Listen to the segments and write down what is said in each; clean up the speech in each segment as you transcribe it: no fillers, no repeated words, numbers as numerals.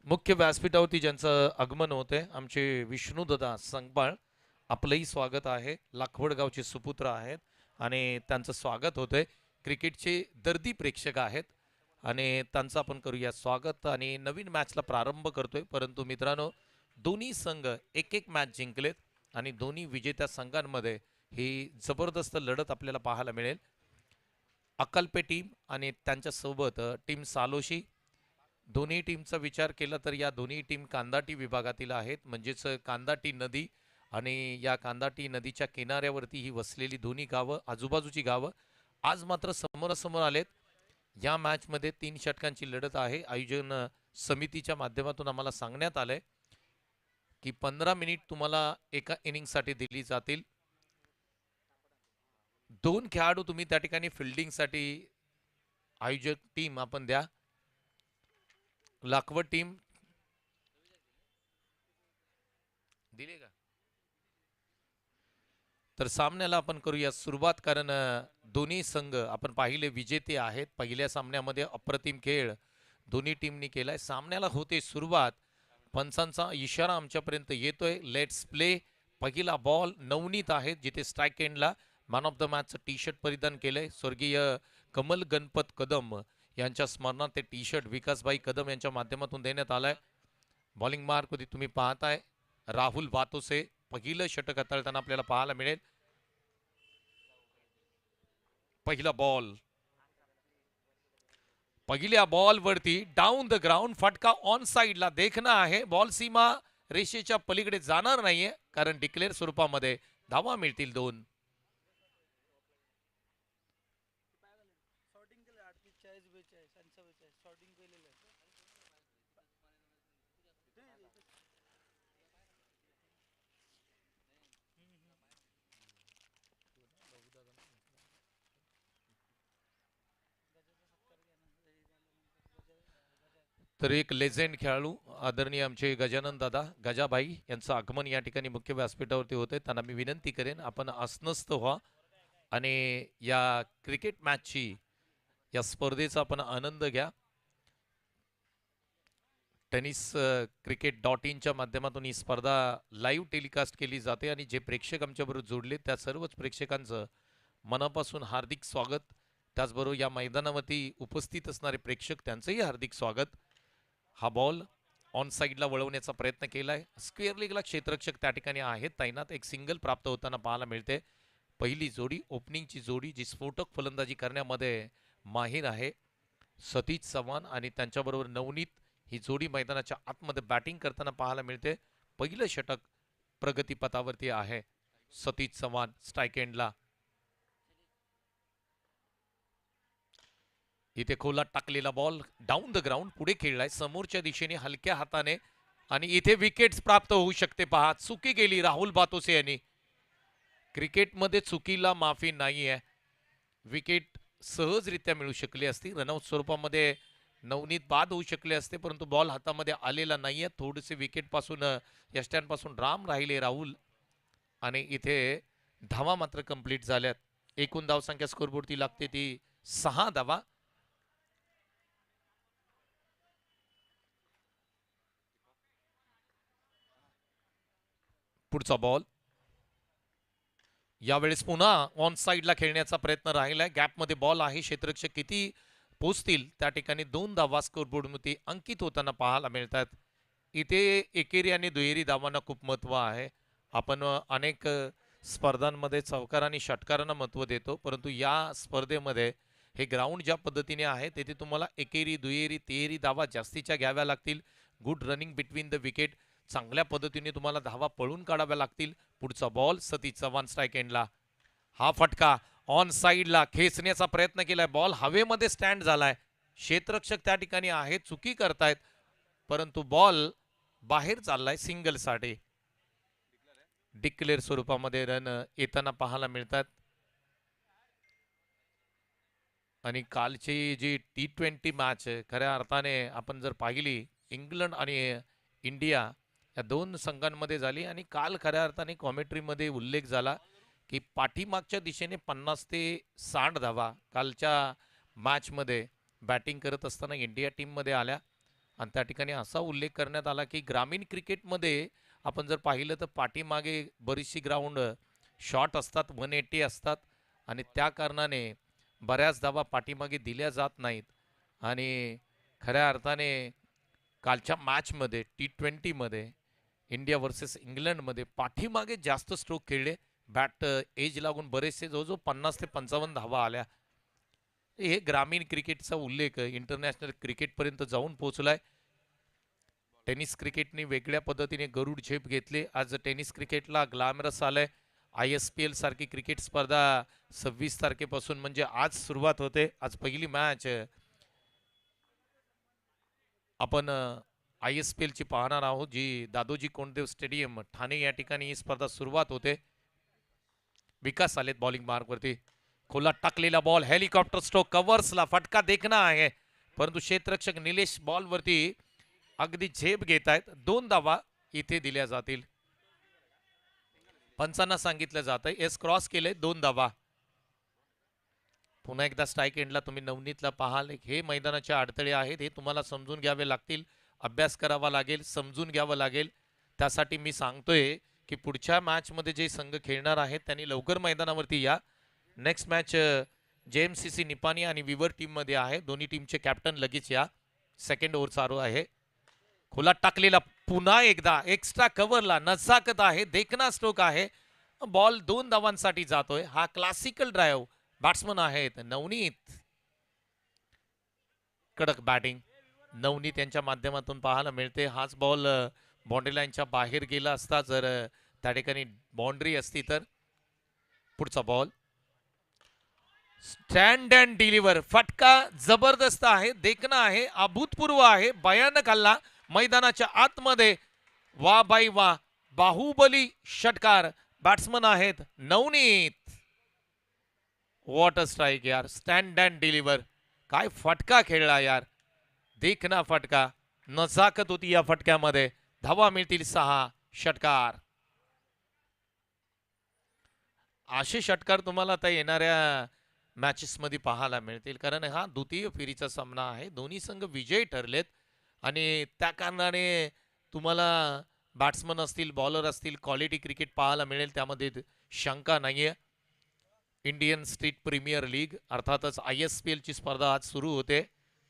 मुख्य व्यासपीठावरती ज्यांचं आगमन होते आमचे विष्णुदादा संगपाळ, आपलंही स्वागत आहे. लाखवड गावचे सुपुत्र आहेत आणि त्यांचं स्वागत होतंय. क्रिकेटचे दर्दी प्रेक्षक आहेत आणि त्यांचं आपण करूया स्वागत आणि नवीन मॅचला प्रारंभ करतोय. परंतु मित्रांनो, दोन्ही संघ एक एक मॅच जिंकलेत आणि दोन्ही विजेत्या संघांमध्ये ही जबरदस्त लढत आपल्याला पाहायला मिळेल. अक्कलपे टीम आणि त्यांच्यासोबत टीम सालोशी. दोन्ही टीमचा विचार केला तर या दोन्ही टीम कांदाटी विभागातील आहेत, म्हणजेच कांदाटी नदी आणि या कांदाटी नदीच्या किनाऱ्यावरती ही वसलेली दोन्ही गावं, आजूबाजूची गावं आज मात्र समोरासमोर आलेत. या मॅचमध्ये 3 षटकांची लढत आहे. आयोजन समितीच्या माध्यमातून आम्हाला सांगण्यात आलंय की 15 मिनिट तुम्हाला एका इनिंगसाठी दिली जातील. 2 खेळाडू तुम्ही त्या ठिकाणी फिल्डिंगसाठी आयोजक टीम आपण द्या. लाखवड टीम दिले का? तर सामन्याला आपण करूया सुरुवात, कारण दोन्ही संघ आपण पाहिले विजेते आहेत. पहिल्या सामन्यामध्ये अप्रतिम खेळ दोन्ही टीमनी केलाय. सामन्याला होते सुरुवात. पंचांचा इशारा आमच्यापर्यंत येतोय. Let's play. पहिला बॉल नवनीत आहेत, जिथे स्ट्राईक एंडला मॅन ऑफ द मॅचचं टी शर्ट परिधान केलंय. स्वर्गीय कमल गणपत कदम यांच्या स्मरणात ते टी शर्ट विकासभाई कदम यांच्या माध्यमातून देण्यात आलंय. बॉलिंग मार्क होती तुम्ही पाहताय राहुल वातोसे. पहिलं षटक हाताळताना आपल्याला पाहायला मिळेल. पहिला बॉल, पहिल्या बॉल वरती डाऊन द ग्राउंड फटका ऑन साइडला देखना आहे. बॉल सीमा रेषेच्या पलीकडे जाणार नाहीये, कारण डिक्लेअर स्वरूपामध्ये धावा मिळतील 2. तर एक लेजेंड खेळाडू आदरणीय आमचे गजानन दादा गजाबाई यांचं आगमन या ठिकाणी मुख्य व्यासपीठावरती होते. त्यांना मी विनंती करेन आपण अस्वस्थ व्हा आणि या क्रिकेट मॅचची, या स्पर्धेचा आपण आनंद घ्या. टेनिस क्रिकेट .inच्या माध्यमातून ही स्पर्धा लाईव्ह टेलिकास्ट केली जाते आणि जे प्रेक्षक आमच्याबरोबर जोडले त्या सर्वच प्रेक्षकांचं मनापासून हार्दिक स्वागत. त्याचबरोबर या मैदानावरती उपस्थित असणारे प्रेक्षक त्यांचंही हार्दिक स्वागत. हा बॉल ऑन साइडला वळवण्याचा प्रयत्न केलाय. स्क्वेअर लेगला क्षेत्ररक्षक त्या ठिकाणी आहेत तैनात. एक सिंगल प्राप्त होताना पाहायला मिळते. पहिली जोडी, ओपनिंगची जोडी, जी स्फोटक फलंदाजी करण्यामध्ये माहीर आहे, सतीश चव्हाण आणि त्यांच्याबरोबर नवनीत, ही जोडी मैदानाच्या आतमध्ये बॅटिंग करताना पाहायला मिळते. पहिलं षटक प्रगतीपथावरती आहे. सतीश चव्हाण स्ट्राईक एंडला. इथे खोलात टाकलेला बॉल डाऊन द ग्राउंड पुढे खेळलाय समोरच्या दिशेने हलक्या हाताने आणि इथे विकेट्स प्राप्त होऊ शकते. पहा, चुकी गेली राहुल बातोसे यांनी. क्रिकेटमध्ये चुकीला माफी नाही आहे. विकेट सहजरित्या मिळू शकली असती. रनआउट स्वरूपामध्ये नवनीत बाद होऊ शकले असते, परंतु बॉल हातामध्ये आलेला नाहीये. थोडेसे विकेट पासून यष्ट्यांपासून राम राहिले राहुल आणि इथे धावा मात्र कंप्लीट झाल्यात. एकूण धावसंख्या स्कोरबोर्डती लागते ती 6 धावा. पुढचा बॉल यावेळेस पुन्हा ऑन साइडला खेळण्याचा प्रयत्न राहिलाय. गॅपमध्ये बॉल आहे. क्षेत्ररक्षक किती पोचतील त्या ठिकाणी 2 धावा स्कोरबोर्डमध्ये अंकित होताना पाहायला मिळतात. इथे एकेरी आणि दुहेरी धावांना खूप महत्व आहे. आपण अनेक स्पर्धांमध्ये चौकार आणि षटकारांना महत्व देतो, परंतु या स्पर्धेमध्ये हे ग्राउंड ज्या पद्धतीने आहे तेथे तुम्हाला एकेरी, दुहेरी, तिहेरी धावा जास्तीच्या घ्याव्या लागतील. Good running between the wicket, चांगल्या पद्धतीने तुम्हाला धावा पळून काढाव्या लागतील. पुढचा बॉल सतीश चव्हाण स्ट्राईक एंडला. हा फटका ऑन साइडला खेचण्याचा प्रयत्न केलाय. बॉल हवेमध्ये स्टँड झालाय. क्षेत्ररक्षक त्या ठिकाणी आहे, चुकी करतायत, परंतु बॉल बाहेर चाललाय सिंगलसाठी. डिक्लेअर स्वरूपामध्ये रन येताना पाहायला मिळतात. आणि कालची जी T20 मॅच खऱ्या अर्थाने आपण जर पाहिली, इंग्लंड आणि इंडिया या 2 संघांमध्ये झाली आणि काल खऱ्या अर्थाने कॉमेंट्रीमध्ये उल्लेख झाला की पाठीमागच्या दिशेने 50 ते 60 धावा कालच्या मॅचमध्ये बॅटिंग करत असताना इंडिया टीममध्ये आल्या आणि त्या ठिकाणी असा उल्लेख करण्यात आला की ग्रामीण क्रिकेटमध्ये आपण जर पाहिलं तर पाठीमागे बरीचशी ग्राउंड शॉर्ट असतात, 180 असतात आणि त्या कारणाने बऱ्याच धावा पाठीमागे दिल्या जात नाहीत. आणि खऱ्या अर्थाने कालच्या मॅचमध्ये T20मध्ये इंडिया वर्सेस इंग्लंडमध्ये पाठीमागे जास्त स्ट्रोक खेळले, बॅट एज लागून बरेचसे जवळजवळ 50 ते 55 धावा आल्या. हे ग्रामीण क्रिकेटचा उल्लेख इंटरनॅशनल क्रिकेटपर्यंत जाऊन पोहोचलाय. टेनिस क्रिकेटने वेगळ्या पद्धतीने गरुड झेप घेतले. आज टेनिस क्रिकेटला ग्लॅमरस आलंय. ISPL सारखी क्रिकेट स्पर्धा 26 तारखेपासून म्हणजे आज सुरुवात होते. आज पहिली मॅच आपण ISPL ची पाहणार आहोत, जी दादोजी कोंडदेव स्टेडियम ठाणे या ठिकाणी ही स्पर्धा सुरुवात होते. विकास आलेत बॉलिंग मार्कवरती. खोला टाकलेला बॉल, हेलिकॉप्टर स्ट्रोक, कव्हर्सला फटका देखना आहे, परंतु क्षेत्ररक्षक निलेश बॉलवरती अगदी झेप घेत आहेत. 2 धावा इथे दिल्या जातील. पंचांना सांगितलं जातंय एस क्रॉस केले, 2 धावा. पुन्हा एकदा स्ट्राईक एंडला तुम्ही नवनीतला पाहाल. हे मैदानाचे अडथळे आहेत, हे तुम्हाला समजून घ्यावे लागतील, अभ्यास करावा लागेल, समजून घ्यावं लागेल. त्यासाठी मी सांगतोय की पुढच्या मॅचमध्ये जे संघ खेळणार आहेत त्यांनी लवकर मैदानावरती या. नेक्स्ट मॅच JMCC निपाणी आणि विवर टीममध्ये आहे. दोन्ही टीमचे कॅप्टन लगेच या. सेकंड ओव्हर चालू आहे. खुला टाकलेला पुन्हा एकदा एक्स्ट्रा कव्हरला नजाकत आहे, देखना स्ट्रोक आहे. बॉल 2 धावांसाठी जातोय. हा क्लासिकल ड्राईव्ह बॅट्समन आहेत नवनीत. कडक बॅटिंग नवनीत यांच्या माध्यमातून पाहायला मिळते. हाच बॉल बाउंड्री लाईनच्या बाहेर गेला असता जर त्या ठिकाणी बाउंड्री असती तर. पुढचा बॉल स्टँड अँड डिलिव्हर, फटका जबरदस्त आहे, देखना आहे, अभूतपूर्व आहे, भयानक हल्ला मैदानाच्या आतमध्ये. वा बाई वा, बाहुबली षटकार. बॅट्समन आहेत नवनीत. वॉट अ स्ट्राईक यार, स्टँड अँड डिलिव्हर. काय फटका खेळला यार, देखना फटका, नजाकत होती या फटक्यामध्ये. धावा मिळतील 6. षटकार. असे षटकार तुम्हाला आता येणाऱ्या मॅचेस मध्ये पाहायला मिळतील, कारण हा द्वितीय फेरीचा सामना आहे. दोन्ही संघ विजयी ठरलेत आणि त्या कारणाने तुम्हाला बॅट्समन असतील, बॉलर असतील, क्वालिटी क्रिकेट पाहायला मिळेल, त्यामध्ये शंका नाहीये. इंडियन स्ट्रीट प्रीमियर लीग अर्थातच ISPL ची स्पर्धा आज सुरू होते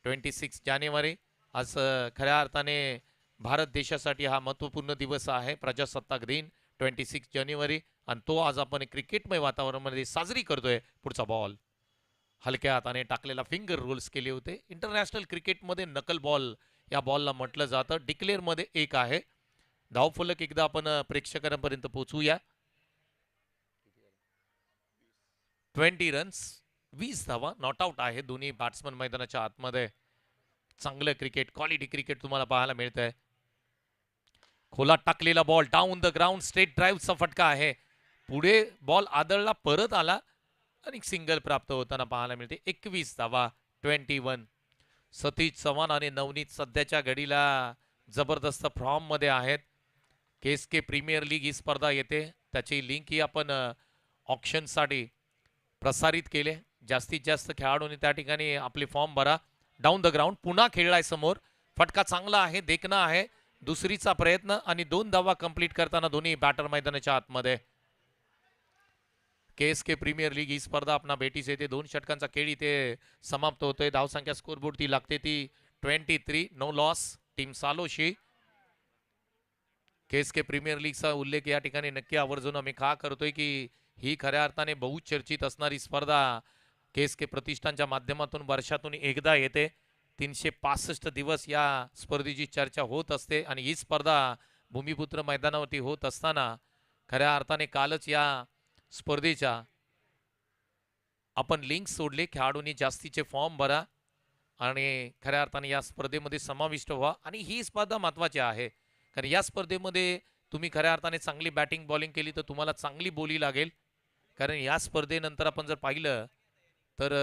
26 जानेवारी. आज खऱ्या अर्थाने भारत देशासाठी हा महत्त्वपूर्ण दिवस आहे, प्रजासत्ताक दिन 26 जानेवारी, आणि तो आज आपण क्रिकेटमय वातावरणामध्ये साजरी करतोय. पुढचा बॉल हलक्या हाताने टाकलेला, फिंगर रोल्स केले होते. इंटरनॅशनल क्रिकेटमध्ये नकल बॉल या बॉलला म्हटलं जातं. डिक्लेअरमध्ये 1 आहे. धावफलक एकदा आपण प्रेक्षकांपर्यंत पोहोचूया. 20 रन्स, 20 धावा, नॉट आउट आहे. दोन्ही बॅट्समन मैदानाच्या आतमध्ये. चांगलं क्रिकेट, क्वालिटी क्रिकेट तुम्हाला पाहायला मिळतंय. खोला टाकलेला ball, down the ground, straight ड्राईव्हचा फटका आहे. पुढे बॉल आदळला, परत आला आणि सिंगल प्राप्त होताना पाहायला मिळते. 21 धावा, 21. सतीश चव्हाण आणि नवनीत सध्याच्या घडीला जबरदस्त फॉर्म मध्ये आहेत. KSK प्रीमियर लीग ही स्पर्धा येते, त्याची लिंक ही आपण ऑप्शनसाठी प्रसारित केले. जास्तीत जास्त खेळाडूंनी त्या ठिकाणी आपले फॉर्म भरा. डाऊन द ग्राउंड पुन्हा खेळलाय समोर, फटका चांगला आहे, देखना आहे. दुसरीचा प्रयत्न आणि 2 धावा कंप्लीट करताना दोन्ही बॅटर मैदानाच्या आतमध्ये. KSK प्रीमियर लीग ही स्पर्धा आपणा भेटीस येते. 2 षटकांचा खेळ इथे समाप्त होतोय. धावसंख्या स्कोरबोर्ड ती लागते ती 23, नो लॉस, टीम सालोशी. KSK प्रीमियर लीगचा उल्लेख या ठिकाणी नक्की आवर्जून आम्ही का करतोय की ही खऱ्या अर्थाने बहुचर्चित असणारी स्पर्धा KSK प्रतिष्ठानच्या माध्यमातून वर्षातून एकदा येते. 365 दिवस या स्पर्धेची चर्चा होत असते आणि ही स्पर्धा भूमिपुत्र मैदानावरती होत असताना खऱ्या अर्थाने कालच या स्पर्धेच्या आपण लिंक सोडले. खेळाडूंनी जास्तीचे फॉर्म भरा आणि खऱ्या अर्थाने या स्पर्धेमध्ये समाविष्ट व्हा. आणि ही स्पर्धा महत्त्वाची आहे, कारण या स्पर्धेमध्ये तुम्ही खऱ्या अर्थाने चांगली बॅटिंग बॉलिंग केली तर तुम्हाला चांगली बोली लागेल. कारण या स्पर्धेनंतर आपण जर पाहिलं तर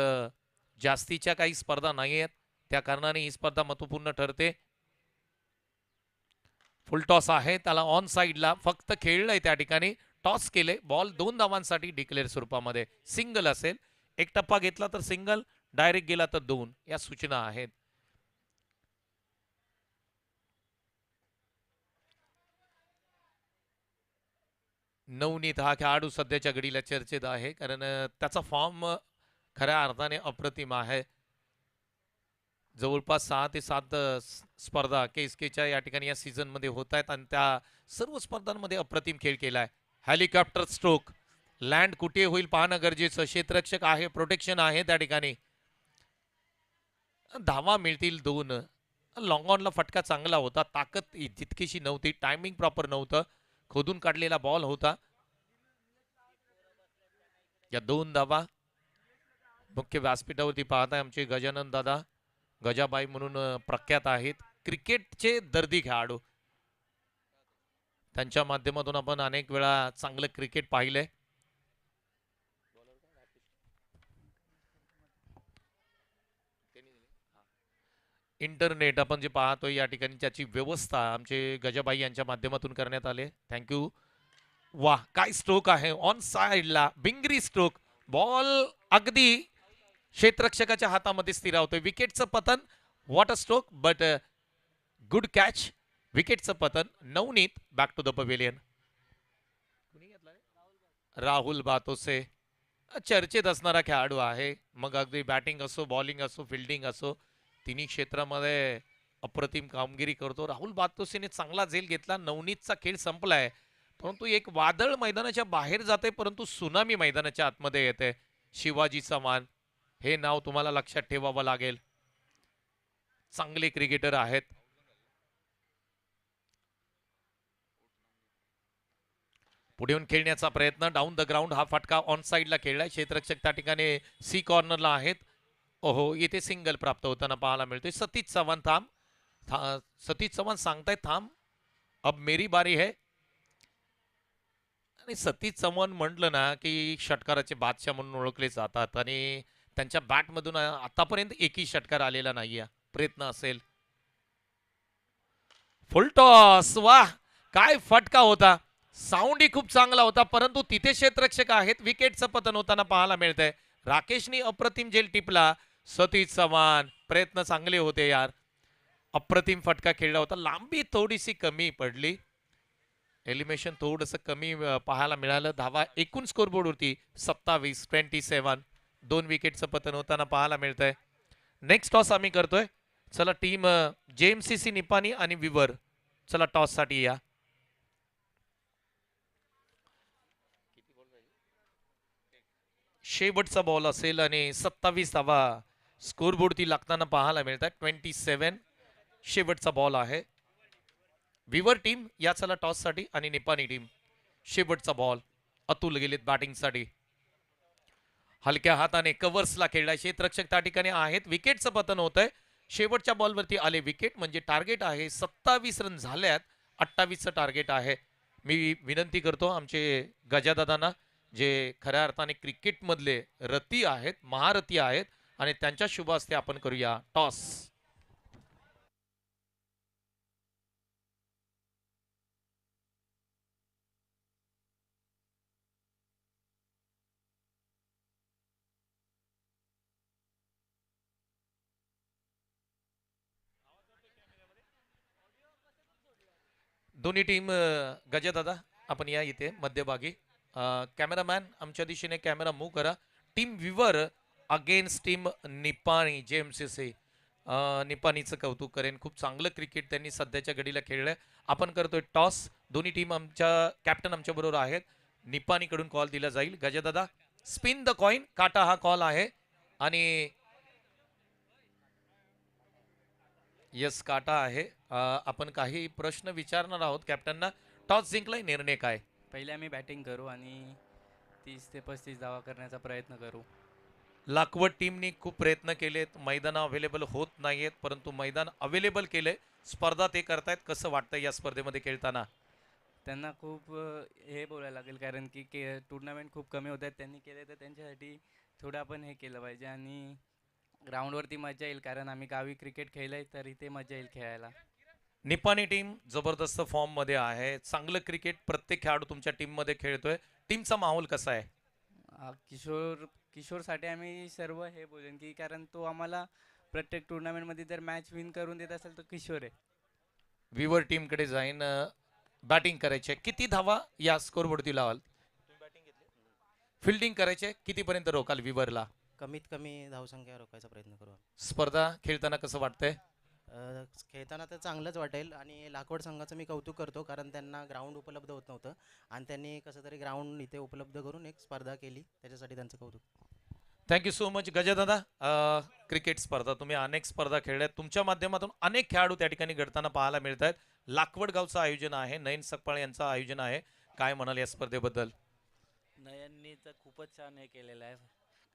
जास्तीच्या काही स्पर्धा नाही आहेत, त्या कारणाने ही स्पर्धा महत्त्वपूर्ण ठरते. फुल टॉस आहे, त्याला ऑन साइडला फक्त खेळलंय, त्या ठिकाणी टॉस केले. बॉल 2 धावांसाठी डिक्लेअर स्वरूपामध्ये. सिंगल असेल, 1 टप्पा घेतला तर सिंगल, डायरेक्ट गेला तर 2, या सूचना आहेत. नवनीत हा खेळाडू सध्याच्या घडीला चर्चेत आहे कारण त्याचा फॉर्म खऱ्या अर्थाने अप्रतिम आहे. जवळपास 6 ते 7 स्पर्धा केएसकेच्या या ठिकाणी या सीझनमध्ये होत आहेत आणि त्या सर्व स्पर्धांमध्ये अप्रतिम खेळ केलाय. हेलिकॉप्टर स्ट्रोक लँड कुठे होईल पाहणं गरजेचं. क्षेत्ररक्षक आहे, प्रोटेक्शन आहे त्या ठिकाणी. धावा मिळतील 2. लॉंग ऑनला फटका चांगला होता, ताकद जितकीशी नव्हती, टायमिंग प्रॉपर नव्हतं, खोदून काढलेला बॉल होता. या 2 धावा मुख्य व्यासपीठावरती पाहताय आमचे गजानन दादा, गजाबाई म्हणून प्रख्यात आहेत, क्रिकेटचे दर्दी खेळाडू. त्यांच्या माध्यमातून आपण अनेक वेळा चांगलं क्रिकेट पाहिलंय. इंटरनेट आपण जे पाहतोय या ठिकाणी त्याची व्यवस्था आमचे गजाबाई यांच्या माध्यमातून करण्यात आले. थँक्यू. वाह, काय स्ट्रोक आहे ऑन साइडला, बिंगरी स्ट्रोक. बॉल अगदी क्षेत्ररक्षकाच्या हातामध्ये स्थिरावतोय. विकेटचं पतन. What a stroke, but good catch. विकेटचं पतन. Navneet back to the pavilion. Rahul बातोसे चर्चेत असणारा खेळाडू आहे. मग अगदी बॅटिंग असो, बॉलिंग असो, फिल्डिंग असो, तिन्ही क्षेत्रामध्ये अप्रतिम कामगिरी करतो. राहुल बातोसेने चांगला झेल घेतला. नवनीतचा खेळ संपलाय, परंतु एक वादळ मैदानाच्या बाहेर जाते, परंतु सुनामी मैदानाच्या आतमध्ये येते. शिवाजी चव्हाण हे नाव तुम्हाला लक्षात ठेवावं लागेल. चांगले क्रिकेटर आहेत. पुढे येऊन खेळण्याचा प्रयत्न. डाऊन द ग्राउंड हा फटका ऑन साइडला खेळलाय. क्षेत्ररक्षक त्या ठिकाणी सी कॉर्नरला आहेत. ओहो, इथे सिंगल प्राप्त होताना पाहायला मिळतोय. सतीश चव्हाण थांब. सतीश चव्हाण सांगतायत थांब, अब मेरी बारी है. आणि सतीश चव्हाण म्हटलं ना की षटकाराचे बादशाह म्हणून ओळखले जातात आणि त्यांच्या बॅटमधून आतापर्यंत एकही षटकार आलेला नाहीये. प्रयत्न असेल. फुल टॉस. वाह, काय फटका होता. साऊंडही खूप चांगला होता, परंतु तिथे क्षेत्ररक्षक आहेत. विकेटचं पतन होताना पाहायला मिळतंय. राकेशनी अप्रतिम झेल टिपला. सतीश चव्हाण प्रयत्न चांगले होते यार. अप्रतिम फटका खेळला होता. लांबी थोडीशी कमी पडली. एलिमिनेशन थोडंसं कमी पाहायला मिळालं. धावा एकूण स्कोरबोर्डवरती 27-27. 2 विकेटचं पतन होताना पाहायला मिळतंय. नेक्स्ट टॉस आम्ही करतोय. चला टीम जेएमसीसी निपाणी आणि विवर, चला टॉस साठी या. शेवटचा बॉल असेल आणि 27 धावा स्कोरबोर्डती लागताना पाहायला मिळतात. 27 शेवटचा बॉल आहे. विवर टीम या चला टॉस साठी आणि निपाणी टीम शेवटचा बॉल. अतुल गेलेत बॅटिंग साठी. हलक्या हाताने कव्हर्सला खेळलाय. क्षेत्ररक्षक त्या ठिकाणी आहेत. विकेटचं पतन होत आहे. शेवटच्या बॉलवरती आले विकेट, म्हणजे टार्गेट आहे 27 रन झाल्यात. 28चं टार्गेट आहे. मी विनंती करतो आमचे गजादादांना, जे खऱ्या अर्थाने क्रिकेटमधले रती आहेत, महारथी आहेत, आणि त्यांच्या शुभ हस्ते आपण करूया टॉस. दोन्ही टीम गजादादा आपण या इथे मध्यभागी. कॅमेरामॅन आमच्या दिशेने कॅमेरा मूव्ह करा. टीम विवर अगेन्स्ट टीम निपाणी जेएमसीसी. निपाणीचं कौतुक करेन. खूप चांगलं क्रिकेट त्यांनी सध्याच्या घडीला खेळलंय. आपण करतोय टॉस. दोन्ही टीम आमच्या कॅप्टन आमच्या बरोबर आहेत. निपाणीकडून कॉल दिला जाईल. गजादादा स्पिन द कॉइन. काटा हा कॉल आहे आणि यस काटा आहे. आपण काही प्रश्न विचारणार आहोत कॅप्टनना. टॉस जिंकलाय, निर्णय काय? पहिले आम्ही बॅटिंग करू आणि 30 ते 35 धावा करण्याचा प्रयत्न करू. लाखवड टीमनी खूप प्रयत्न केलेत. मैदान अवेलेबल होत नाहीयेत, परंतु मैदान अवेलेबल केले. स्पर्धा ते करतायत. कसं वाटतं या स्पर्धेमध्ये खेळताना? त्यांना खूप हे बोलायला लागेल, कारण की टुर्नामेंट खूप कमी होत आहेत. त्यांनी केले तर त्यांच्यासाठी थोडं आपण हे केलं पाहिजे आणि ग्राउंडवरती मजा येईल, कारण आम्ही गावी क्रिकेट खेळलं आहे, तर इथे मजा येईल खेळायला. निपाणी टीम जबरदस्त फॉर्म मध्ये आहे. चांगलं क्रिकेट प्रत्येक खेळाडू तुमच्या टीम मध्ये खेळतोय. टीमचा माहोल कसा आहे? किशोरसाठी आम्ही सर्व हे बोलेन की, कारण तो आम्हाला प्रत्येक टुर्नामेंटमध्ये जर मॅच विन करून देत असेल तर किशोर आहे. विवर टीमकडे जाईन. बॅटिंग करायचे, किती धावा या स्कोरवरती लावाल? फिल्डिंग करायचे, कितीपर्यंत रोकाल विवरला? कमीत कमी धावसंख्या रोखायचा प्रयत्न करू आम्ही. स्पर्धा खेळताना कसं वाटतंय? खेळताना तर चांगलंच वाटेल आणि लाखवड संघाचं मी कौतुक करतो, कारण त्यांना ग्राउंड उपलब्ध होत नव्हतं आणि त्यांनी कसं तरी ग्राउंड इथे उपलब्ध करून एक स्पर्धा केली, त्याच्यासाठी त्यांचं कौतुक. थँक्यू सो मच गजदादा. क्रिकेट स्पर्धा तुम्ही अनेक स्पर्धा खेळल्यात, तुमच्या माध्यमातून अनेक खेळाडू त्या ठिकाणी घडताना पाहायला मिळत आहेत. लाखवड गावचं आयोजन आहे, नयन सकपाळ यांचं आयोजन आहे, काय म्हणाल या स्पर्धेबद्दल? नयननी तर खूपच छान हे केलेलं आहे.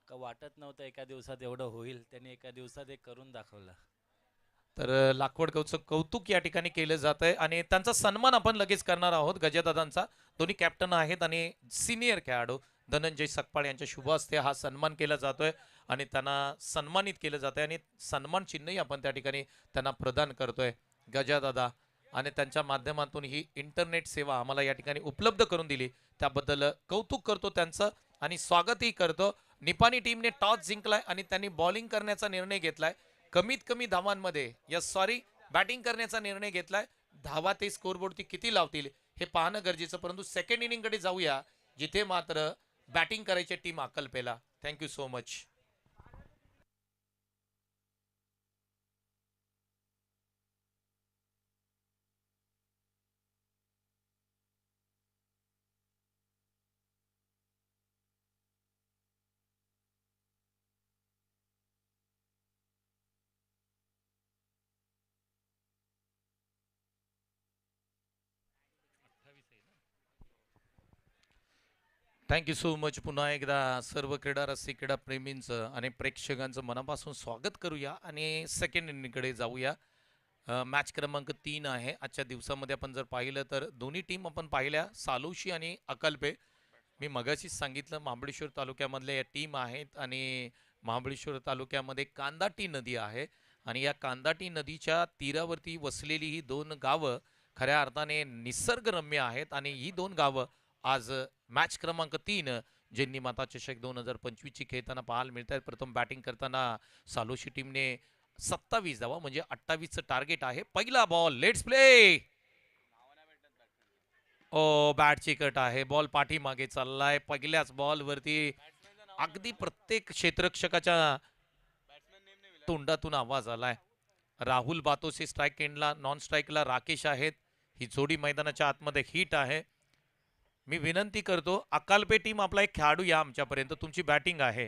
का वाटत नव्हतं एका दिवसात एवढं होईल, त्यांनी एका दिवसात एक करून दाखवलं. तर लाखवड गावचं कौतुक या ठिकाणी केलं जात आहे आणि त्यांचा सन्मान आपण लगेच करणार आहोत. गजदादांचा दोन्ही कॅप्टन आहेत आणि सिनियर खेळाडू धनंजय सकपाळ यांच्या शुभ हस्ते हा सन्मान केला जातोय आणि त्यांना सन्मानित केलं जात आहे आणि सन्मान चिन्हही आपण त्या ठिकाणी त्यांना प्रदान करतोय. गजादादा आणि त्यांच्या माध्यमातून ही इंटरनेट सेवा आम्हाला या ठिकाणी उपलब्ध करून दिली, त्याबद्दल कौतुक करतो त्यांचं आणि स्वागतही करतो. निपाणी टीमने टॉस जिंकलाय आणि त्यांनी बॉलिंग करण्याचा निर्णय घेतलाय. कमीत कमी धावांमध्ये बॅटिंग करण्याचा निर्णय घेतलाय. धावा ते स्कोरबोर्डती किती लावतील हे पाहणं गरजेचं, परंतु सेकंड इनिंग कडे जाऊया, जिथे मात्र बॅटिंग करायची टीम अकल्पेला. Thank you so much. Thank you so much. पुन्हा एकदा सर्व क्रीडा रसिक क्रीडा प्रेमींचं आणि प्रेक्षकांचं मनापासून स्वागत करूया आणि सेकंड इनिंगकडे जाऊया. मॅच क्रमांक 3 आहे आजच्या दिवसामध्ये. आपण जर पाहिलं तर दोन्ही टीम आपण पाहिल्या, सालोशी आणि अकल्पे. मी मगाशीच सांगितलं महाबळेश्वर तालुक्यामधल्या या टीम आहेत आणि महाबळेश्वर तालुक्यामध्ये कांदाटी नदी आहे आणि या कांदाटी नदीच्या तीरावरती वसलेली ही दोन गावं खऱ्या अर्थाने निसर्गरम्य आहेत आणि ही दोन गावं आज मॅच क्रमांक 3 ज्यांनी माता चषक 2025 ची खेळताना पाहायला मिळत आहेत. प्रथम बॅटिंग करताना सालोशी टीमने 27 धावा म्हणजे 28चं टार्गेट आहे. पहिला बॉल, लेट्स प्ले. ओ बॅटची कट आहे, बॉल पाठीमागे चाललाय. पहिल्याच बॉल वरती अगदी प्रत्येक क्षेत्ररक्षकाच्या तोंडातून आवाज आलाय. राहुल बातोसे स्ट्राईक एंडला, नॉन स्ट्राईकला राकेश आहेत. ही जोडी मैदानाच्या आतमध्ये हिट आहे. मी विनंती करतो, अकाल्पे टीम आपला एक खेळाडू या आमच्यापर्यंत, तुमची बॅटिंग आहे.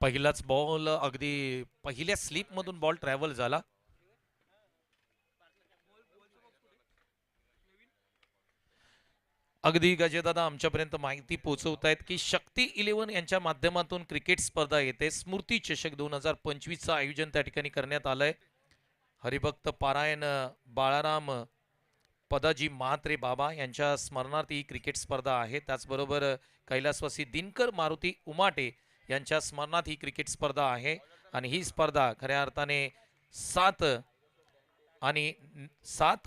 पहिलाच बॉल अगदी पहिल्या स्लिप मधून बॉल ट्रॅव्हल झाला. अगदी गजेदादा आमच्यापर्यंत माहिती पोहोचवतायत की शक्ती 11 यांच्या माध्यमातून क्रिकेट स्पर्धा येते. स्मृती चषक 2025चं आयोजन त्या ठिकाणी करण्यात आलंय. हरिभक्त पारायण बाळाराम पदाजी महात्रे बाबा यांच्या स्मरणार्थ ही क्रिकेट स्पर्धा आहे. त्याचबरोबर कैलासवासी दिनकर मारुती उमाटे यांच्या स्मरणार्थ ही क्रिकेट स्पर्धा आहे आणि ही स्पर्धा खऱ्या अर्थाने 7,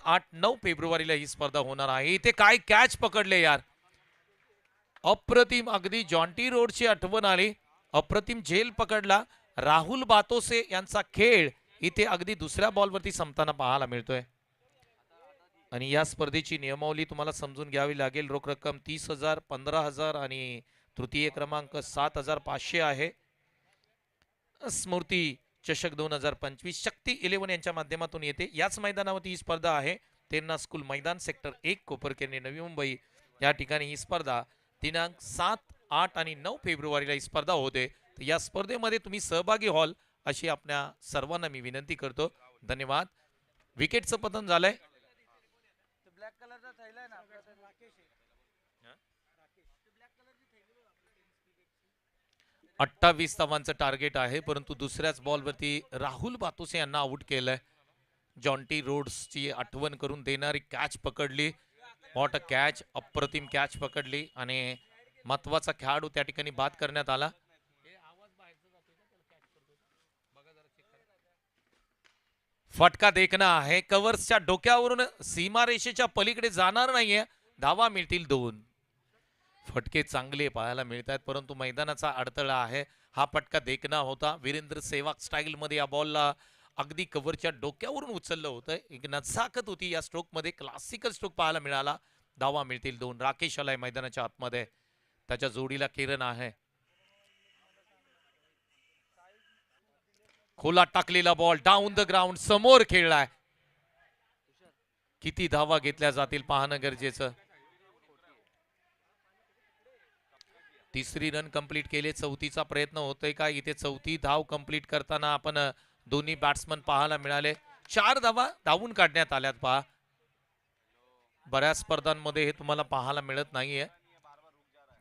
8, 9 फेब्रुवारीला ही स्पर्धा होणार आहे. इथे काय कॅच पकडले यार, अप्रतिम. अगदी जॉन्टी रोडची आठवण आली, अप्रतिम झेल पकडला. राहुल बातोसे यांचा खेळ इथे अगदी दुसऱ्या बॉलवरती संपताना पाहायला मिळतोय आणि या स्पर्धेची नियमावली तुम्हाला समजून घ्यावी लागेल. रोख रक्कम 30,000, 15,000 आणि तृतीय क्रमांक 7,500 आहे. स्मृती चषक 2025 शक्ती 11 यांच्या माध्यमातून येते. याच मैदानावरती ही स्पर्धा आहे. तेरणा स्कूल मैदान, सेक्टर 1, कोपरखेरणे, नवी मुंबई या ठिकाणी ही स्पर्धा दिनांक 7, 8 आणि 9 फेब्रुवारीला ही स्पर्धा होते. तर या स्पर्धेमध्ये तुम्ही सहभागी व्हाल अशी आपल्या सर्वांना मी विनंती करतो. धन्यवाद. विकेटचं पतन झालंय. 28 धावांचं टार्गेट आहे, परंतु दुसऱ्याच बॉलवरती राहुल बातोसे यांना आउट केलंय. जॉन्टी रोड्सची आठवण करून देणारी कॅच पकडली. व्हॉट अ कॅच, अप्रतिम कॅच पकडली आणि महत्वाचा खेळाडू त्या ठिकाणी बाद करण्यात आला. फटका देखना आहे, कव्हर्सच्या डोक्यावरून सीमारेषेच्या पलीकडे जाणार नाहीये. धावा मिळतील 2. फटके चांगले पाहायला मिळत आहेत, परंतु मैदानाचा अडथळा आहे. हा फटका देखना होता. वीरेंद्र सेहवाग स्टाईलमध्ये या बॉलला अगदी कव्हरच्या डोक्यावरून उचललं होतं. एक नजाकत होती या स्ट्रोकमध्ये. क्लासिकल स्ट्रोक पाहायला मिळाला. धावा मिळतील 2. राकेश आलाय मैदानाच्या आतमध्ये. त्याच्या जोडीला किरण आहे. खोला टाकलेला बॉल डाऊन द ग्राउंड समोर खेळलाय. किती धावा घेतल्या जातील पाहणं गरजेचं. तिसरी रन कंप्लीट केले. चौथीचा प्रयत्न होतोय का इथे? चौथी धाव कंप्लीट करताना आपण दोन्ही बॅट्समन पाहायला मिळाले. 4 धावा धावून काढण्यात आल्यात. पहा, बऱ्याच स्पर्धांमध्ये हे तुम्हाला पाहायला मिळत नाहीये.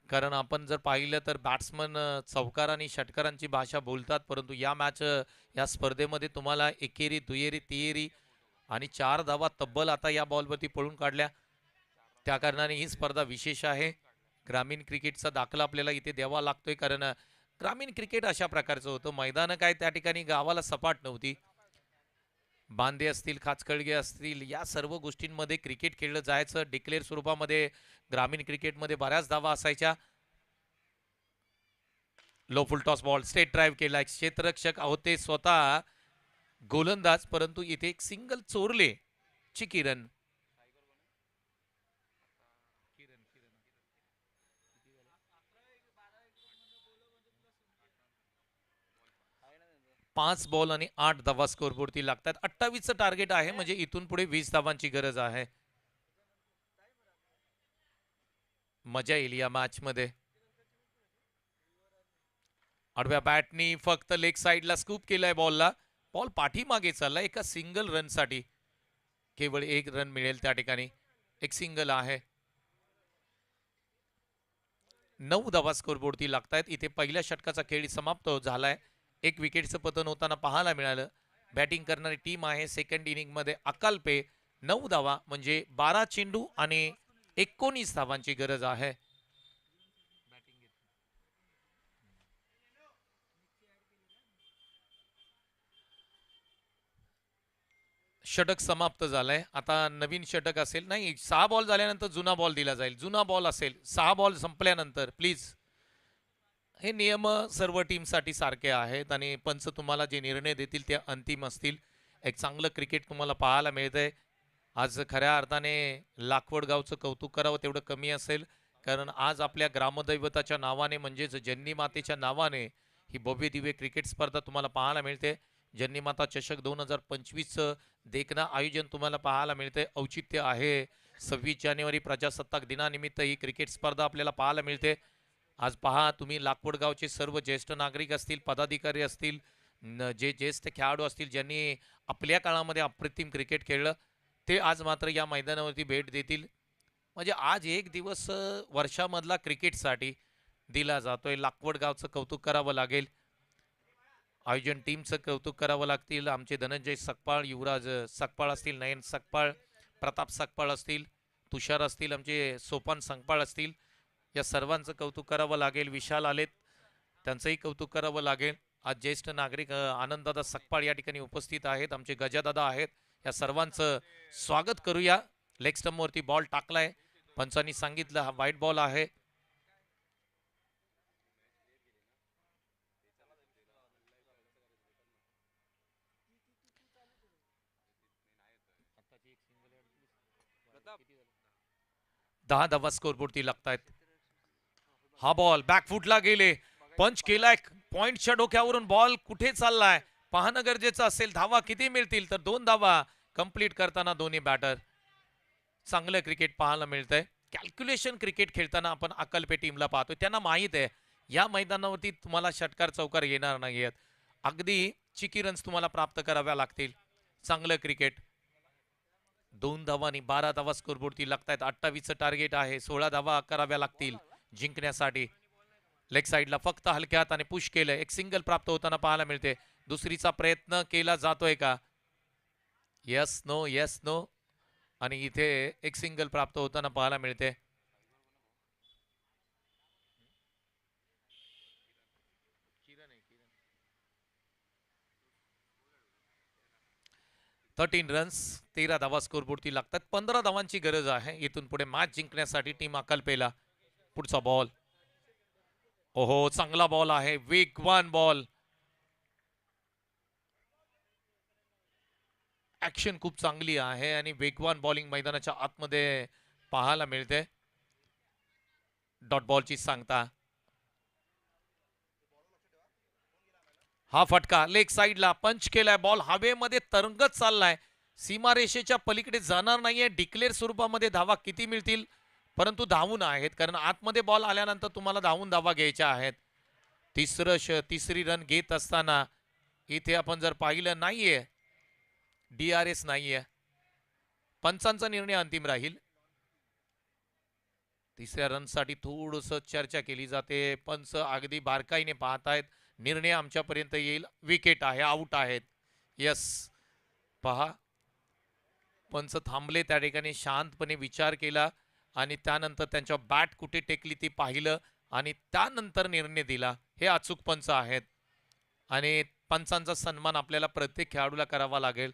कारण आपण जर पाहिलं तर बॅट्समन चौकार आणि षटकारांची भाषा बोलतात, परंतु या स्पर्धेमध्ये तुम्हाला एकेरी, दुहेरी, तिहेरी आणि 4 धावा तब्बल आता या बॉलवरती पळून काढल्या. त्या कारणाने ही स्पर्धा विशेष आहे. ग्रामीण क्रिकेटचा दाखला आपल्याला इथे द्यावा लागतोय, कारण ग्रामीण क्रिकेट अशा प्रकारचं होतं. मैदानं काय त्या ठिकाणी गावाला सपाट नव्हती. बांधे असतील, खाचखळगे असतील, या सर्व गोष्टींमध्ये क्रिकेट खेळलं जायचं. डिक्लेअर स्वरूपामध्ये ग्रामीण क्रिकेटमध्ये बऱ्याच धावा असायच्या. लो फुल टॉस बॉल स्ट्रेट ड्राईव्ह केला. क्षेत्ररक्षक होते स्वतः गोलंदाज, परंतु इथे एक सिंगल चोरले किरण. पाच बॉल आणि 8 धावा स्कोरबोर्डती लागतात. 28चं टार्गेट आहे, म्हणजे इथून पुढे 20 धावांची गरज आहे. मजा येईल या मॅच मध्ये. आडव्या बॅटनी फक्त लेग साइडला स्कूप केलाय बॉलला. बॉल पाठीमागे चालला. एका सिंगल रन साठी केवळ 1 रन मिळेल त्या ठिकाणी. एक सिंगल आहे. 9 धावा स्कोरबोर्डती लागतायत. इथे पहिल्या षटकाचा खेळ समाप्त झालाय. 1 विकेटचं पतन होताना पाहायला मिळालं. बॅटिंग करणारी टीम आहे सेकंड इनिंग मध्ये अकाल्पे. 9 धावा म्हणजे 12 चेंडू आणि 19 धावांची गरज आहे. षटक समाप्त झालंय. आता नवीन षटक असेल. नाही, 6 बॉल झाल्यानंतर जुना बॉल दिला जाईल. जुना बॉल असेल 6 बॉल संपल्यानंतर. प्लीज, हे नियम सर्व टीमसाठी सारखे आहेत आणि पंच तुम्हाला जे निर्णय देतील ते अंतिम असतील. एक चांगलं क्रिकेट तुम्हाला पाहायला मिळतंय आज. खऱ्या अर्थाने लाखवड गावचं कौतुक करावं तेवढं कमी असेल, कारण आज आपल्या ग्रामदैवताच्या नावाने म्हणजेच जन्नी मातेच्या नावाने ही भव्य दिव्य क्रिकेट स्पर्धा तुम्हाला पाहायला मिळते. जन्नी माता चषक 2025चं देखना आयोजन तुम्हाला पाहायला मिळते. औचित्य आहे 26 जानेवारी प्रजासत्ताक दिनानिमित्त ही क्रिकेट स्पर्धा आपल्याला पाहायला मिळते. आज पहा तुम्ही लाखवड गावचे सर्व ज्येष्ठ नागरिक असतील, पदाधिकारी असतील, जे ज्येष्ठ खेळाडू असतील, ज्यांनी आपल्या काळामध्ये अप्रतिम क्रिकेट खेळलं, ते आज मात्र या मैदानावरती भेट देतील. म्हणजे आज एक दिवस वर्षामधला क्रिकेटसाठी दिला जातोय. लाखवड गावचं कौतुक करावं लागेल. आयोजन टीमचं कौतुक करावं लागतील. आमचे धनंजय सकपाळ, युवराज सकपाळ असतील, नयन सकपाळ, प्रताप सकपाळ असतील, तुषार असतील, आमचे सोपान संकपाळ असतील, या सर्वांचं कौतुक करावं लागेल. विशाल आलेत, त्यांचंही कौतुक करावं लागेल. आज ज्येष्ठ नागरिक आनंददादा सकपाळ या ठिकाणी उपस्थित आहेत. आमचे गजादादा आहेत. या सर्वांचं स्वागत करूया. लेग स्टंपवरती बॉल टाकलाय. पंचांनी सांगितलं हा वाईट बॉल आहे. दहा धावा स्कोरबोर्डती लागतायत. हा बॉल बॅकफुटला गेले. पंच केलाय. पॉइंटच्या डोक्यावरून बॉल कुठे चाललाय पाहणं गरजेचं असेल. धावा किती मिळतील? तर 2 धावा कंप्लीट करताना दोन्ही बॅटर. चांगलं क्रिकेट पाहायला मिळतंय. कॅल्क्युलेशन क्रिकेट खेळताना आपण अकल्पे टीमला पाहतोय. त्यांना माहित आहे या मैदानावरती तुम्हाला षटकार चौकार येणार नाहीयेत. अगदी चिकी रन्स तुम्हाला प्राप्त कराव्या लागतील. चांगलं क्रिकेट. 2 धावा आणि 12 धावा स्कोरबोर्डती लागतायत. 28चं टार्गेट आहे. 16 धावा कराव्या लागतील जिंकण्यासाठी. लेग साइडला फक्त हलक्या हाताने पुश केलंय. एक सिंगल प्राप्त होताना पाहायला मिळते. दुसरीचा प्रयत्न केला जातोय का? Yes no, yes no. आणि इथे एक सिंगल प्राप्त होताना पाहायला मिळते. थर्टीन रन्स, 13 धावा स्कोरबोर्डती लागतात. 15 धावांची गरज आहे इथून पुढे मॅच जिंकण्यासाठी टीम अकल्पेला. पुढचा बॉल ओहो, चांगला बॉल आहे, वेगवान बॉल. ऍक्शन खूप चांगली आहे आणि वेगवान बॉलिंग मैदानाच्या आतमध्ये पाहायला मिळते. डॉट बॉलची सांगता. हा फटका लेग साइडला पंच केलाय, बॉल हवेमध्ये तरंगत चाललाय, सीमारेषेच्या पलीकडे जाणार नाहीये. डिक्लेअर स्वरूपामध्ये धावा किती मिळतील, परंतु धावून आहेत, कारण आतमध्ये बॉल आल्यानंतर तुम्हाला धावून धावा घ्यायच्या आहेत. तिसरी रन घेत असताना इथे आपण जर पाहिलं नाहीये, DRS नाहीये, पंचांचा निर्णय अंतिम राहील. तिसऱ्या रनसाठी थोडस चर्चा केली जाते, पंच अगदी बारकाईने पाहतायत, निर्णय आमच्यापर्यंत येईल. विकेट आहे, आउट आहेत. यस, पहा, पंच थांबले त्या ठिकाणी, शांतपणे विचार केला आणि त्यानंतर त्यांच्या बॅट कुठे टेकली ती पाहिलं आणि त्यानंतर निर्णय दिला. हे अचूक पंच आहेत आणि पंचांचा सन्मान आपल्याला प्रत्येक खेळाडूला करावा लागेल,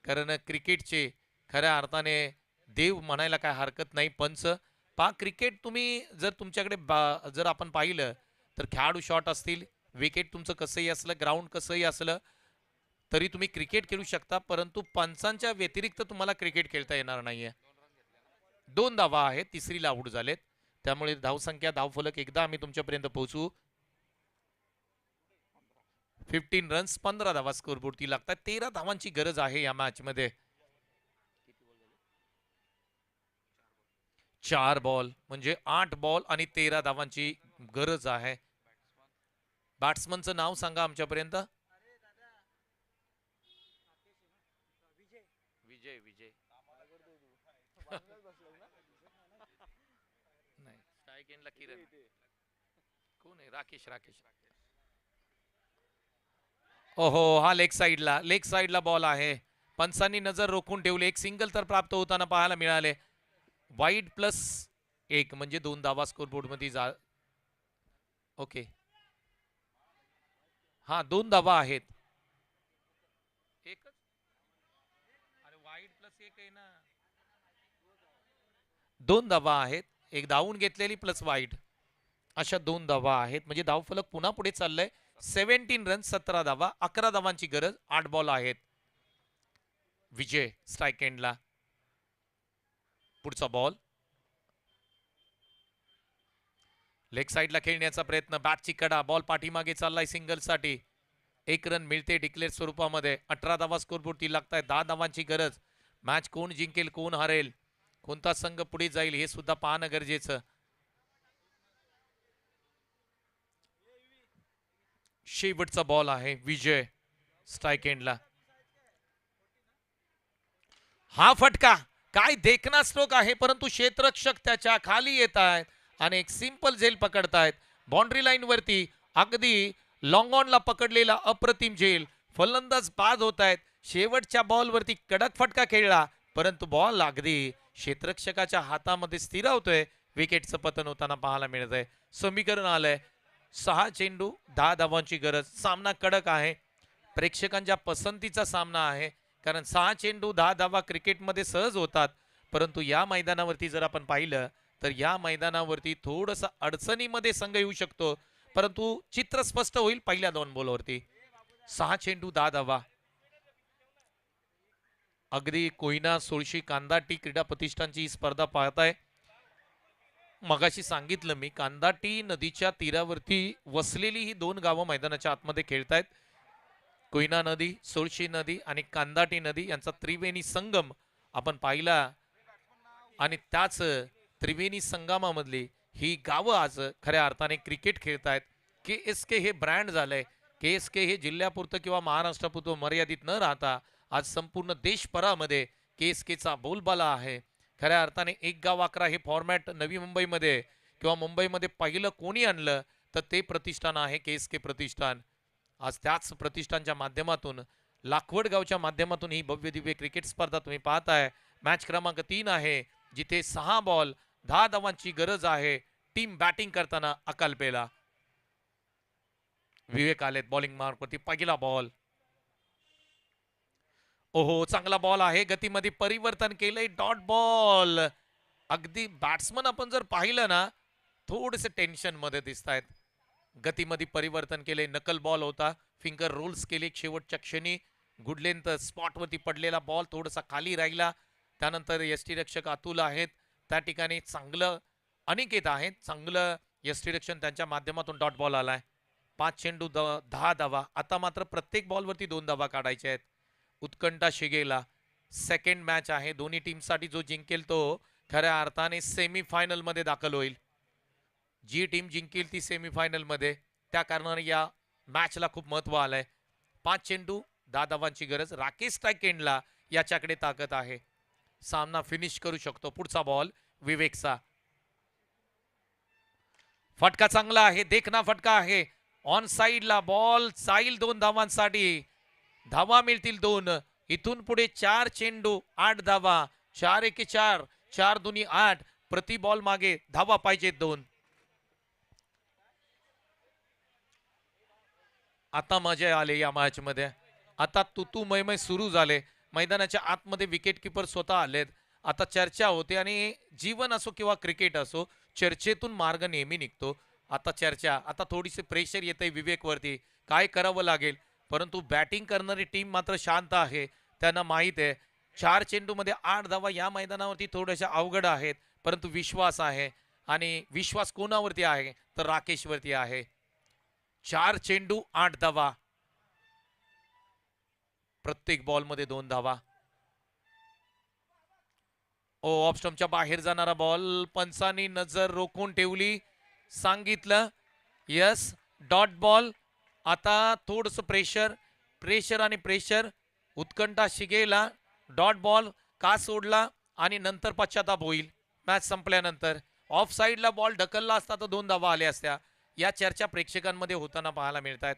कारण क्रिकेटचे खऱ्या अर्थाने देव म्हणायला काय हरकत नाही पंच. पहा, क्रिकेट तुम्ही जर तुमच्याकडे जर आपण पाहिलं तर खेळाडू शॉट असतील, विकेट तुमचं कसंही असलं, ग्राउंड कसंही असलं तरी तुम्ही क्रिकेट खेळू शकता, परंतु पंचांच्या व्यतिरिक्त तुम्हाला क्रिकेट खेळता येणार नाहीये. 2 धावा आहेत, तिसरीला आऊट झालेत, त्यामुळे धावसंख्या धावफलक एकदा आम्ही तुमच्यापर्यंत पोहोचू. 15 रन्स, 15 धावा स्कोरबोर्डती लागतात. 13 धावांची गरज आहे या मॅच मध्ये. 4 बॉल म्हणजे 8 बॉल आणि 13 धावांची गरज आहे. बॅट्समनचं नाव सांगा आमच्यापर्यंत. विजय. विजय नाही, स्ट्राइक एंडला किरण. कोण आहे? राकेश. ओहो, हा लेग साइडला बॉल आहे. पंचांनी नजर रोखून ठेवली, एक सिंगल तर प्राप्त होताना पाहायला मिळाले. वाईड +1 म्हणजे 2 धावा स्कोरबोर्ड मध्ये जा. ओके, हा 2 धावा आहेत. एकच, अरे वाईड +1 आहे ना. 2 धावा आहेत, एक धावून घेतलेली प्लस वाईड, अशा 2 धावा आहेत. म्हणजे धावफलक पुन्हा पुढे चाललंय. 17 रन, 17 धावा, 11 धावांची गरज, 8 बॉल आहेत. विजय स्ट्राइक एंडला. पुढचा बॉल लेग साइडला खेळण्याचा प्रयत्न, बॅटची कडा, बॉल पाठीमागे चाललाय सिंगल साठी. 1 रन मिळते डिक्लेअर स्वरूपामध्ये. 18 धावा स्कोरबोर्डती लागताय, 10 धावांची गरज. मॅच कोण जिंकेल, कोण हरेल, कोणता संघ पुढे जाईल हे सुद्धा पाहणं गरजेचं. शेवटचा बॉल आहे. विजय स्ट्राइक एंडला. हा फटका काय देखना स्ट्रोक आहे, परंतु क्षेत्ररक्षक त्याच्या खाली येत आहेत आणि एक सिंपल झेल पकडतायत. बाउंड्री लाईन वरती अगदी लॉंग ऑनला पकडलेला अप्रतिम झेल. फलंदाज बाद होत आहेत. शेवटच्या बॉल वरती कडक फटका खेळला, परंतु बॉल अगदी क्षेत्ररक्षकाच्या हातामध्ये स्थिरावतोय. विकेटचं पतन होताना पाहायला मिळत आहे. समीकरण आलंय 6 चेंडू 10 धावांची गरज. सामना कडक आहे, प्रेक्षकांच्या पसंतीचा सामना आहे, कारण 6 चेंडू 10 धावा क्रिकेटमध्ये सहज होतात, परंतु या मैदानावरती जर आपण पाहिलं तर या मैदानावरती थोडंसं अडचणीमध्ये संघ येऊ शकतो, परंतु चित्र स्पष्ट होईल पहिल्या 2 बॉलवरती. 6 चेंडू 10 धावा. अगदी कोयना सोळशी कांदाटी क्रीडा प्रतिष्ठानची ही स्पर्धा पाहताय. मगाशी सांगितलं मी, कांदाटी नदीच्या तीरावरती वसलेली ही 2 गावं मैदानाच्या आतमध्ये खेळतायत. कोयना नदी, सोळशी नदी आणि कांदाटी नदी यांचा त्रिवेणी संगम आपण पाहिला आणि त्याच त्रिवेणी संगमामधली ही गावं आज खऱ्या अर्थाने क्रिकेट खेळतायत. KSK हे ब्रँड झालंय. KSK हे जिल्ह्यापुरतं किंवा महाराष्ट्रापुरतं मर्यादित न राहता आज संपूर्ण देशभरामध्ये KSKचा बोलबाला आहे. खऱ्या अर्थाने 1 गाव 11 हे फॉर्मॅट नवी मुंबईमध्ये किंवा मुंबईमध्ये पहिलं कोणी आणलं तर ते प्रतिष्ठान आहे KSK प्रतिष्ठान. आज त्याच प्रतिष्ठानच्या माध्यमातून, लाखवड गावच्या माध्यमातून ही भव्य दिव्य क्रिकेट स्पर्धा तुम्ही पाहताय. मॅच क्रमांक 3 आहे, जिथे 6 बॉल 10 धावांची गरज आहे. टीम बॅटिंग करताना अकालपेला. विवेक आलेत बॉलिंग मार्कवरती. पहिला बॉल, ओहो चांगला बॉल आहे, गतीमध्ये परिवर्तन केलंय. Dot ball. अगदी बॅट्समन आपण जर पाहिलं ना थोडेसे टेन्शन मध्ये दिसत आहेत. गतीमध्ये परिवर्तन केले, नकल बॉल होता, फिंगर रोल्स केले शेवटच्या क्षणी, गुड लेंथ स्पॉटवरती पडलेला बॉल थोडासा खाली राहिला. त्यानंतर यष्टीरक्षक अतुल आहेत त्या ठिकाणी, चांगलं अनिकेत आहेत, चांगलं यष्टीरक्षण त्यांच्या माध्यमातून डॉट बॉल आलाय. 5 चेंडू 10 धावा. आता मात्र प्रत्येक बॉलवरती 2 धावा काढायच्या आहेत. उत्कंठा शिगेला सेकंड मॅच आहे दोन्ही टीमसाठी. जो जिंकेल तो खऱ्या अर्थाने सेमीफायनल मध्ये दाखल होईल. जी टीम जिंकेल ती सेमीफायनल मध्ये, त्या कारणाने या मॅचला खूप महत्व आलंय. 5 चेंडू 10 धावांची गरज. राकेश टायकेंडला याच्याकडे ताकद आहे, सामना फिनिश करू शकतो. पुढचा बॉल विवेकचा. फटका चांगला आहे, देखना फटका आहे. ऑन साइडला बॉल जाईल 2 धावांसाठी. धावा मिळतील 2. इथून पुढे 4 चेंडू 8 धावा. 4 एके 4, 4 दुनी 8. प्रति बॉल मागे धावा पाहिजेत 2. आता मजा आले या मॅच मध्ये. आता तुतू मैमय सुरू झाले. मैदानाच्या आतमध्ये विकेट किपर स्वतः आलेत. आता चर्चा होते आणि जीवन असो किंवा क्रिकेट असो, चर्चेतून मार्ग नेहमी निघतो. आता चर्चा, आता थोडीशी प्रेशर येते विवेक वरती, काय करावं लागेल. परंतु बॅटिंग करणारी टीम मात्र शांत आहे. त्यांना माहित आहे 4 चेंडू मध्ये 8 धावा या मैदानावरती थोड्याशा अवघड आहेत, परंतु विश्वास आहे. आणि विश्वास कोणावरती आहे तर राकेश वरती आहे. 4 चेंडू 8 धावा. प्रत्येक बॉल मध्ये 2 धावा. ऑफ स्टंपच्या बाहेर जाणारा बॉल, पंचांनी नजर रोखून ठेवली, सांगितलं यस डॉट बॉल. आता थोडस प्रेशर आणि प्रेशर. उत्कंठा शिगेला डॉट बॉल का सोडला आणि नंतर पश्चाताप होईल मॅच संपल्यानंतर. ऑफ साइडला बॉल ढकलला असता तर 2 धावा आल्या असत्या. या चर्चा प्रेक्षकांमध्ये होताना पाहायला मिळतात.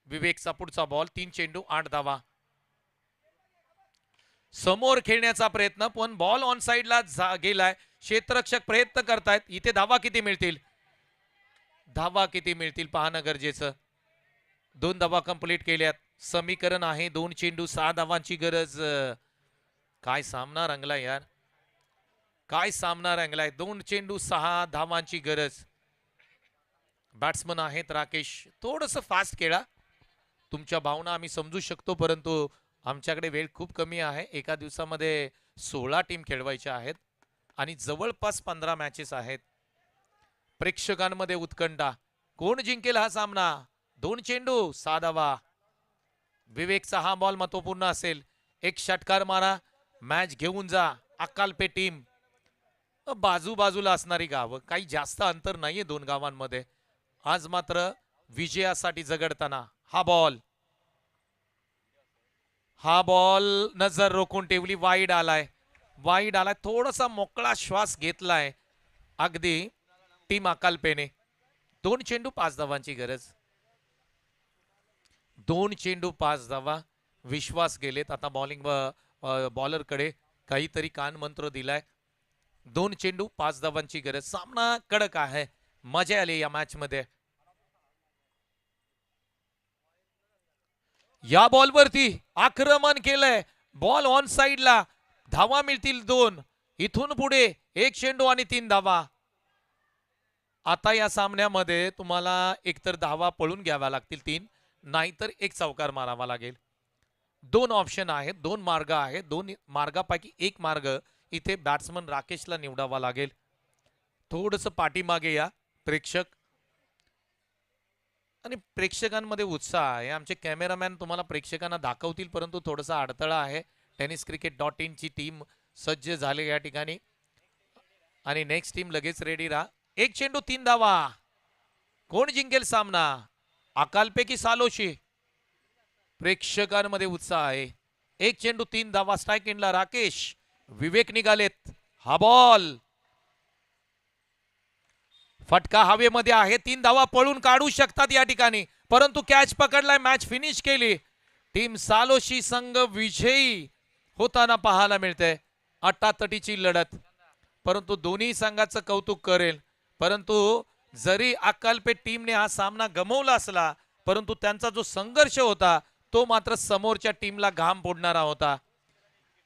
विवेकचा पुढचा बॉल, 3 चेंडू 8 धावा. समोर खेळण्याचा प्रयत्न, पण बॉल ऑन साइडला गेलाय. क्षेत्ररक्षक प्रयत्न करतायत. इथे धावा किती मिळतील, धावा किती मिळतील पाहणं गरजेचं. 2 धावा कंप्लीट केल्यात. समीकरण आहे 2 चेंडू 6 धावांची गरज. काय सामना रंगलाय यार, काय सामना रंगलाय. 2 चेंडू 6 धावांची गरज. बॅट्समन आहेत राकेश, थोडस फास्ट खेळा. तुमच्या भावना आम्ही समजू शकतो, परंतु आमच्याकडे वेळ खूप कमी आहे. एका दिवसामध्ये 16 टीम खेळवायच्या आहेत आणि जवळपास 15 मॅचेस आहेत. प्रेक्षकांमध्ये उत्कंठा, कोण जिंकेल हा सामना. 2 चेंडू 6 धावा. विवेकचा हा बॉल महत्वपूर्ण असेल. एक षटकार मारा, मॅच घेऊन जा. अक्कालपे टीम बाजूबाजूला असणारी गावं, काही जास्त अंतर नाहीये 2 गावांमध्ये. आज मात्र विजयासाठी झगडताना हा बॉल नजर रोखून ठेवली. वाईड आलाय, थोडासा मोकळा श्वास घेतलाय अगदी टीम अकालपेने. 2 चेंडू 5 धावांची गरज. 2 चेंडू 5 धावा. विश्वास गेलेत. आता बॉलिंग बॉलरकडे काहीतरी कान मंत्र दिलाय. 2 चेंडू 5 धावांची गरज. सामना कडक आहे, मजा आली या मॅच मध्ये. या बॉलवरती आक्रमण केलंय. बॉल ऑन साइडला, धावा मिळतील 2. इथून पुढे 1 चेंडू आणि 3 धावा. आता या सामन्यामध्ये तुम्हाला एकतर धावा पळून घ्याव्या लागतील 3, नाहीतर एक चौकार मारावा लागेल. 2 ऑप्शन आहेत, 2 मार्ग आहेत. 2 मार्गापैकी एक मार्ग इथे बॅट्समन राकेशला निवडावा लागेल. थोडस पाठीमागे या प्रेक्षक, आणि प्रेक्षकांमध्ये उत्साह आहे. आमचे कॅमेरामॅन तुम्हाला प्रेक्षकांना दाखवतील, परंतु थोडासा अडथळा आहे. tenniscricket.in ची टीम सज्ज झाले या ठिकाणी आणि नेक्स्ट टीम लगेच रेडी राहा. 1 चेंडू 3 धावा. कोण जिंकेल सामना, अकालपे की सालोशी. प्रेक्षकांमध्ये उत्साह आहे. 1 चेंडू 3 धावा. स्ट्राइक एंडला राकेश, विवेक निघालेत. हा बॉल फटका हवेमध्ये आहे. 3 धावा पळून काढू शकतात या ठिकाणी, परंतु कॅच पकडलाय. मॅच फिनिश केली. टीम सालोशी संघ विजयी होताना पाहायला मिळते. अट्टातटीची लढत, परंतु दोन्ही संघाचं कौतुक करेल. परंतु जरी अक्कालपेट टीमने हा सामना गमावला असला, परंतु त्यांचा जो संघर्ष होता तो मात्र समोरच्या टीमला घाम फोडणारा होता.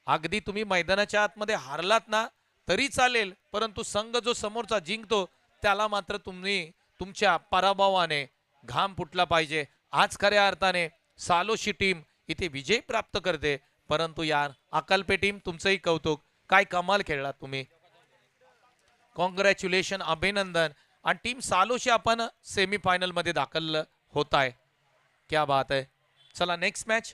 अगदी तुम्ही मैदानाच्या आतमध्ये हारलात ना तरी चालेल, परंतु संघ जो समोरचा जिंकतो त्याला मात्र तुम्ही तुमच्या पराभवाने घाम फुटला पाहिजे. आज खऱ्या अर्थाने सालोशी टीम इथे विजय प्राप्त करते. परंतु यार अकल्पे टीम तुमचंही कौतुक, काय कमाल खेळलात तुम्ही. कॉंग्रॅच्युलेशन, अभिनंदन. आणि टीम सालोशी आपण सेमीफायनल मध्ये दाखल होत आहे. क्या बात आहे. चला नेक्स्ट मॅच